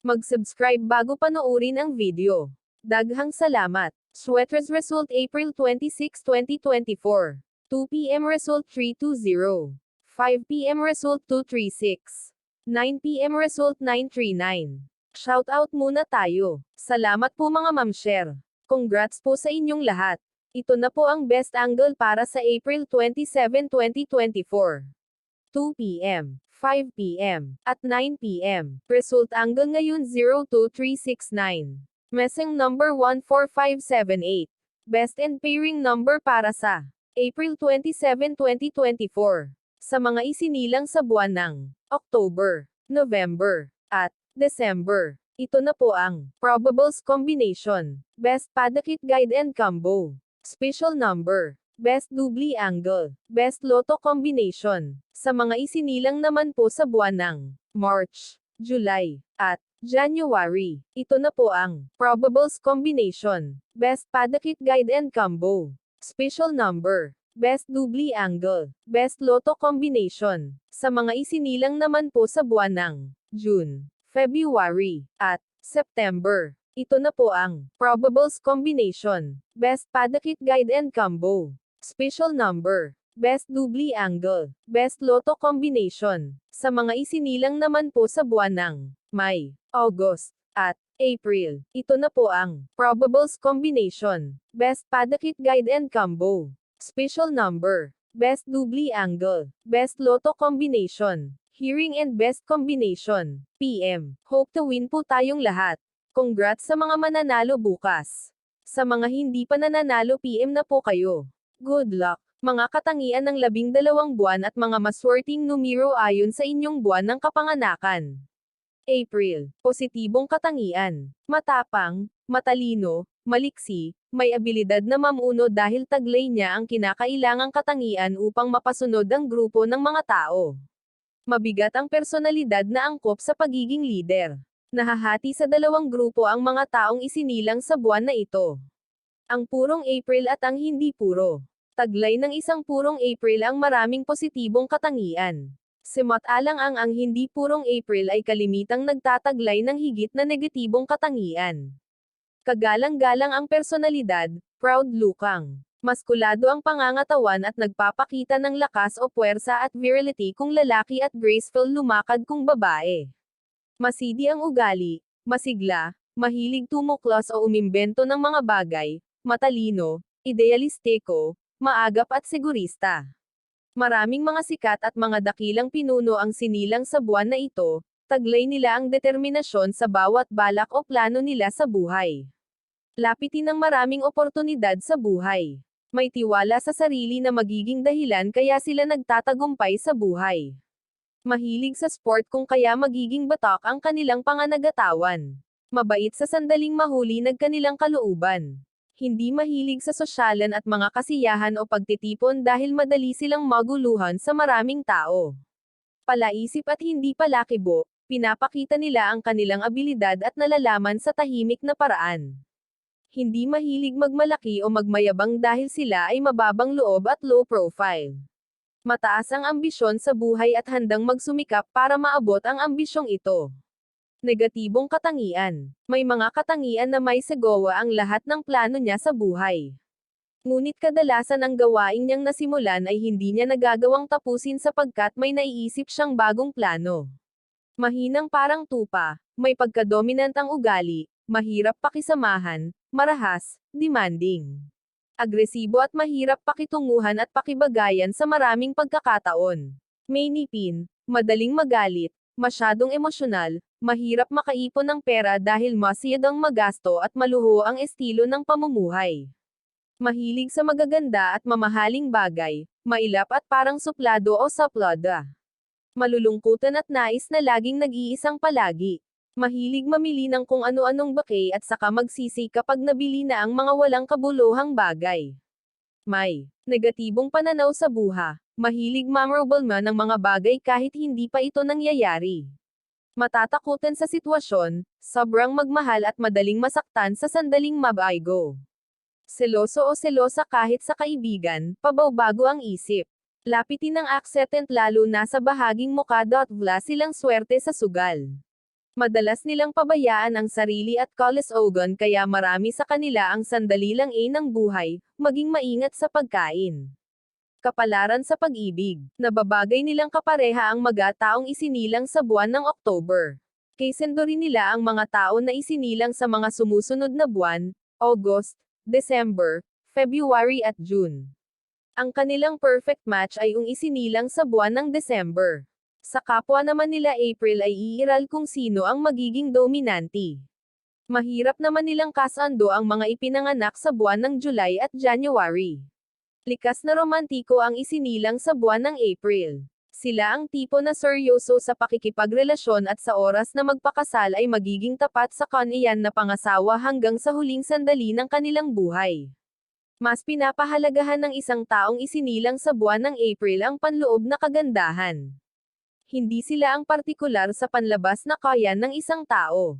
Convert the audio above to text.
Mag-subscribe bago panoorin ang video. Daghang salamat. Sweaters result April 26, 2024. 2 p.m. result 320. 5 p.m. result 236. 9 p.m. result 939. Shoutout muna tayo. Salamat po mga ma'am-share. Congrats po sa inyong lahat. Ito na po ang best angle para sa April 27, 2024. 2 p.m., 5 p.m., at 9 p.m. Result angle ngayon 02369. Messing number 14578. Best and pairing number para sa April 27, 2024. Sa mga isinilang sa buwan ng October, November, at December. Ito na po ang Probables Combination. Best Padakit Guide and Combo. Special Number. Best Doubly Angle. Best Lotto Combination. Sa mga isinilang naman po sa buwan ng March, July, at January. Ito na po ang Probables Combination. Best Padakit Guide and Combo. Special Number. Best Doubly Angle. Best Lotto Combination. Sa mga isinilang naman po sa buwan ng June, February, at September. Ito na po ang Probables Combination. Best Padakit Guide and Combo. Special Number. Best Doubly Angle. Best Lotto Combination. Sa mga isinilang naman po sa buwan ng May, August, at April. Ito na po ang Probables Combination. Best Padakit Guide and Combo. Special Number. Best Doubly Angle. Best Lotto Combination. Hearing and Best Combination. PM. Hope to win po tayong lahat. Congrats sa mga mananalo bukas. Sa mga hindi pa nananalo PM na po kayo. Good luck. Mga katangian ng 12 buwan at mga maswerteng numero ayon sa inyong buwan ng kapanganakan. April. Positibong katangian. Matapang, matalino, maliksi, may abilidad na mamuno dahil taglay niya ang kinakailangang katangian upang mapasunod ang grupo ng mga tao. Mabigat ang personalidad na angkop sa pagiging lider. Nahahati sa dalawang grupo ang mga taong isinilang sa buwan na ito. Ang purong April at ang hindi puro. Taglay ng isang purong April ang maraming positibong katangian. Simot-alang ang hindi purong April ay kalimitang nagtataglay ng higit na negatibong katangian. Kagalang-galang ang personalidad, proud-looking. Maskulado ang pangangatawan at nagpapakita ng lakas o puwersa at virility kung lalaki at graceful lumakad kung babae. Masidi ang ugali, masigla, mahilig tumuklas o umimbento ng mga bagay, matalino, idealistiko, maagap at sigurista. Maraming mga sikat at mga dakilang pinuno ang sinilang sa buwan na ito, taglay nila ang determinasyon sa bawat balak o plano nila sa buhay. Lapitin ang maraming oportunidad sa buhay. May tiwala sa sarili na magiging dahilan kaya sila nagtatagumpay sa buhay. Mahilig sa sport kung kaya magiging batak ang kanilang panganagatawan. Mabait sa sandaling mahulinag kanilang kalooban. Hindi mahilig sa sosyalan at mga kasiyahan o pagtitipon dahil madali silang maguluhan sa maraming tao. Palaisip at hindi palakibo, pinapakita nila ang kanilang abilidad at nalalaman sa tahimik na paraan. Hindi mahilig magmalaki o magmayabang dahil sila ay mababang loob at low profile. Mataas ang ambisyon sa buhay at handang magsumikap para maabot ang ambisyong ito. Negatibong katangian. May mga katangian na may sagawa ang lahat ng plano niya sa buhay. Ngunit kadalasan ang gawain niyang nasimulan ay hindi niya nagagawang tapusin sapagkat may naiisip siyang bagong plano. Mahinang parang tupa, may pagkadominant ang ugali, mahirap pakisamahan, marahas, demanding. Agresibo at mahirap pakitunguhan at pakibagayan sa maraming pagkakataon. May ngipin, madaling magalit, masyadong emosyonal, mahirap makaipon ng pera dahil masyadong magasto at maluho ang estilo ng pamumuhay. Mahilig sa magaganda at mamahaling bagay, mailap at parang suplado o saplada. Malulungkutan at nais na laging nag-iisang palagi. Mahilig mamili ng kung ano-anong bakay at saka magsisi kapag nabili na ang mga walang kabuluhang bagay. May negatibong pananaw sa buha. Mahilig memorable man ng mga bagay kahit hindi pa ito nangyayari. Matatakutan sa sitwasyon, sobrang magmahal at madaling masaktan sa sandaling mabaygo. Seloso o selosa kahit sa kaibigan, pabaw-bago ang isip. Lapitin ng aksetent lalo na sa bahaging muka. Wala silang swerte sa sugal. Madalas nilang pabayaan ang sarili at kalusugan kaya marami sa kanila ang sandali lang ng buhay, maging maingat sa pagkain. Kapalaran sa pag-ibig. Nababagay nilang kapareha ang taong isinilang sa buwan ng October. Kaysendo rin nila ang mga tao na isinilang sa mga sumusunod na buwan, August, December, February at June. Ang kanilang perfect match ay isinilang sa buwan ng December. Sa kapwa naman nila April ay iiral kung sino ang magiging dominante. Mahirap naman nilang kasando ang mga ipinanganak sa buwan ng July at January. Likas na romantiko ang isinilang sa buwan ng April. Sila ang tipo na seryoso sa pakikipagrelasyon at sa oras na magpakasal ay magiging tapat sa kaniyan na pangasawa hanggang sa huling sandali ng kanilang buhay. Mas pinapahalagahan ng isang taong isinilang sa buwan ng April ang panloob na kagandahan. Hindi sila ang partikular sa panlabas na kayan ng isang tao.